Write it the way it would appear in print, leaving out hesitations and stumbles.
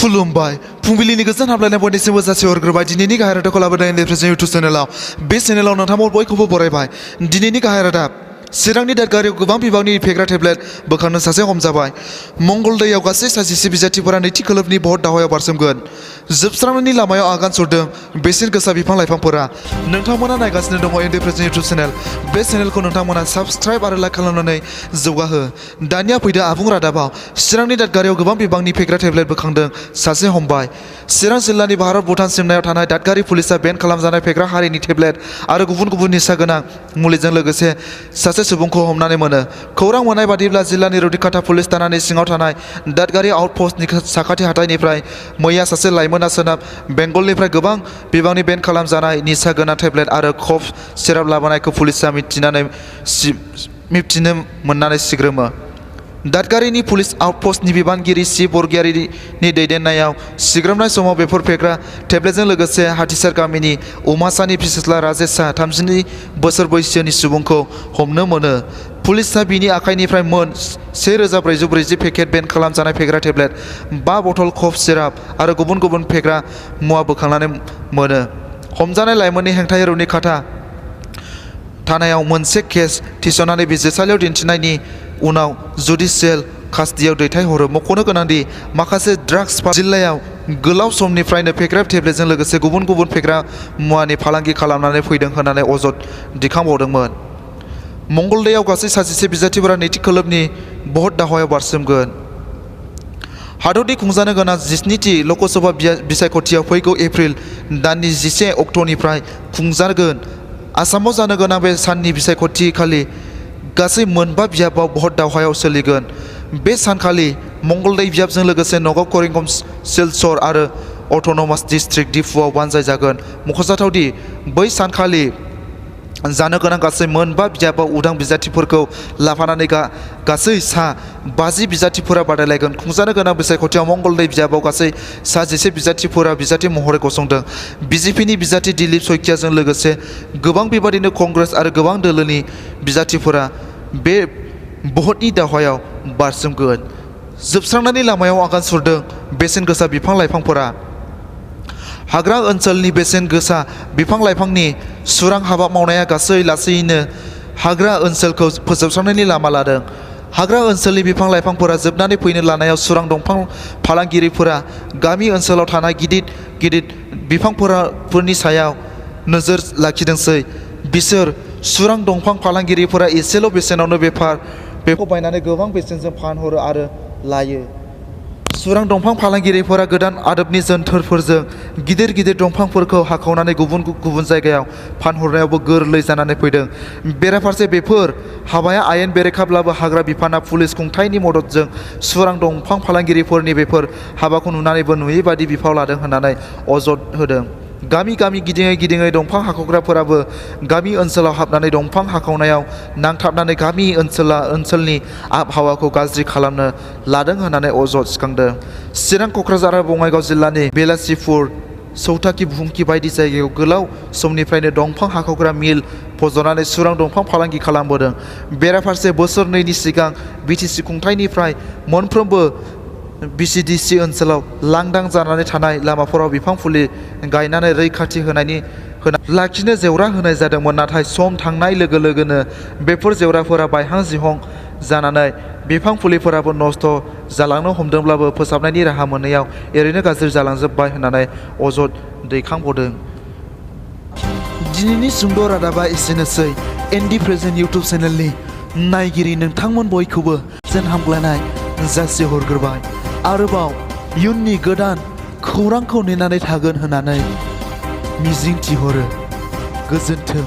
खुलुमबाय फुंबिलिनि गोजोन हामलायनाय बयनिसिमबो जासिहरग्रोबाय दिनैनि गाहाय रादाबखौ लाबोदों इन्डिपेन्डेन्ट इउटुब चेनेलाव बे चेनेलाव नोंथांमोन बयखौबो बरायबाय दिनैनि गाहाय रादाब चिरांनि दादगारियाव गोबां बिबांनि फेग्रा टेब्लेट बोखांनो सासे हमजाबाय मंगलदैयाव गासै 46 बिजाथिफोरा नैथि खोलोबनि भट दावहायाव बारसोमगोन जोबस्रांनायनि लामायाव आगान सुरदों बेसेन गोसा बिफां लाइफांफोरा नोंथांमोना नायगासिनो दङ इन्डिपेन्डेन्ट इउटुब चेनेल बे चेनेलखौ नोंथांमोना साबस्क्राइब आरो लाइक खालामनानै जौगाहो दानिया फैदो आबुं रादाबाव चिरांनि दादगारियाव गोबां बिबांनि फेग्रा टेब्लेट बोखांदों सासे हमबाय चिरां जिल्लानि भारत भुटान सिमनायाव थानाय दादगारि पुलिसा बेन खालामजानाय फेग्रा हारिनि टेब्लेट आरो गुबुन गुबुन निसा गोनां मुलिजों लोगोसे सासे सुबुंखौ हमनानै मोनो खौरां मोननाय बादिब्ला जिल्लानि रौदिकाटा पुलिस थानानि सिङाव थानाय दादगारि आउटपस्टनि साखाथि हाथाइनिफ्राय मैया सासे लाइमोना सोनाब बेंगलनिफ्राय गोबां बिबांनि बेन खालामजानाय निसा गोनां टेब्लेट आरो कफ सिराप लाबोनायखौ पुलिसा मिथिनो मोननानै सिग्रोमो दादगारिनि पुलिस आउटपस्टनि बिबानगिरि सि बरगयारिनि दैदेननायाव सिग्रोमनाय समाव बेफोर फेग्रा टेब्लेटजों लोगोसे हाथिसार गामिनि उमासानि फिसाज्ला राजेशआ 32 बोसोर बैसोनि सुबुंखौ हमनो मोनो पुलिसआ बिनि आखाइनिफ्राय मोन 1440 पेकेट बेन खालामजानाय फेग्रा टेब्लेट 5 बथल कफ सिराप आरो गुबुन गुबुन फेग्रा मुवा बोखांनानै मोनो हमजानाय लाइमोननि हेंथायै रौनिकाटा थानायाव मोनसे केस थिसननानै बिजिरसालियाव दिन्थिनायनि उनाव जुडिशियेल कास्टडियाव दैथायहरो मख'नो गोनांदि माखासे ड्राग्स जिल्लायाव गोलाव समनिफ्रायनो फेग्रा टेब्लेटजों लोगोसे गुबुन गुबुन फेग्रा मुवानि फालांगि खालामनानै फैदों होननानै अजद दैखांबावदोंमोन मंगलदैयाव गासै 46 बिजाथिफोरा नैथि खोलोबनि भट दावहायाव बारसोमगोन हादरनि खुंजानो गोनां 17थि लकसभा बिसायख'थियाव फैगौ एप्रिल दाननि 11 अक्ट'निफ्राय खुंजागोन आसामाव जानो गोनां बे साननि बिसायख'थि खालि गासै मोनबा बियाबाव भट दावहायाव सोलिगोन बे सानखालि मंगलदै बियाबजों लोगोसे नगाव करिंगम सिलचर आरो अट'नमास डिस्ट्रिक्ट डिफुआव बानजायजागोन मख'जाथावदि बै सानखालि जानो गोनां गासै मोनबा बिजाबाव उदां बिजाथिफोरखौ लाफानानै गासै 50 बिजाथिफोरा बादायलायगोन खुंजानो गोनां बिसायख'थियाव मंगलदै बिजाबाव गासै 11 बिजाथिफोरा बिजाथि महरै गसंदों बिजेपिनि बिजाथि दिलीप सयकियाजों लोगोसे गोबां बेबादिनो कंग्रेस आरो गोबां दोलोनि बिजाथिफोरा बे भटनि दावहायाव बारसोमगोन जोबस्रांनायनि लामायाव आगान सुरदों बेसेन गोसा बिफां लाइफांफोरा हाग्रा ओनसोलनि बेसेन गोसा बिफां लाइफांनि सुरां हाबा मावनाया लासैनो हाग्रा ओनसोलखौ फोजोबस्रांनायनि लामा लादों हाग्रा ओनसोलनि बिफां लाइफांफोरा जोबनानै फैनो लानायाव सुरां दंफां फालांगिरिफोरा गामि ओनसोलाव थानाय गिदिर बिफांफोरनि सायाव नोजोर लाखिदोंसै बिसोर सुरां दंफां फालांगिरिफोरा एसेल' बेसेनावनो बेखौ बायनानै गोबां बेसेनजों फानहरो आरो लायो सुरां दंफां फालांगिरिफोरा गोदान आदबनि जोनथोरफोरजों गिदिर दंफांफोरखौ हाखावनानै गुबुन जायगायाव फानहरनायावबो गोरलै जानानै फैदों बेराफारसे बेफोर हाबाया आयेन बेरेखाब्लाबो हाग्रा बिफाना पुलिस खुंथायनि मददजों सुरां दंफां फालांगिरिफोरनि बेफोर हाबाखौ नुनानैबो नुयै बादि बिफाव लादों होननानै अजद होदों गामि गिदिङै दंफां हाखावग्राफोराबो गामि ओनसोलाव हाबनानै दंफां हाखावनायाव नांथाबनानै गामि ओनसोलनि आबहावाखौ गाज्रि खालामनो लादों होननानै अजद सिखांदों चिरां क'क्राझार आरो बङाइगाव जिल्लानि बेलासिपुर सौथाखि बुहुमखि बायदि जायगायाव गोलाव समनिफ्रायनो दंफां हाखावग्रा मिल फज'नानै सुरां दंफां फालांगि खालामबोदों बेराफारसे बोसोरनैनि सिगां बिटिसि खुंथायनिफ्राय मोनफ्रोमबो बिसिडिसि ओनसोलाव लांदां जानानै थानाय लामाफोराव बिफां फुलि गायनानै रैखाथि लाखिनो जेवरा होनाय जादोंमोन नाथाय सम थांनाय लोगो लोगोनो बेफोर जेवराफोरा बायहां जिहां जानानै बिफां फुलिफोराबो नस्थ' जालांनो हमदोंब्लाबो फोसाबनायनि राहा मोनैयाव ओरैनो गाज्रि जालांजोबबाय होननानै अजद दैखांबावदों दिनैनि सुंद' रादाबा एसेनोसै इन्डिपेन्डेन्ट इउटुब चेनेलनि नायगिरि नोंथांमोन बयखौबो जेन हामग्लायनाय जासिहरग्रोबाय आरोबाव इयुननि गोदान खौरांखौ नेनानै थागोन होननानै मिजिंथिहरो गोजोन्थों।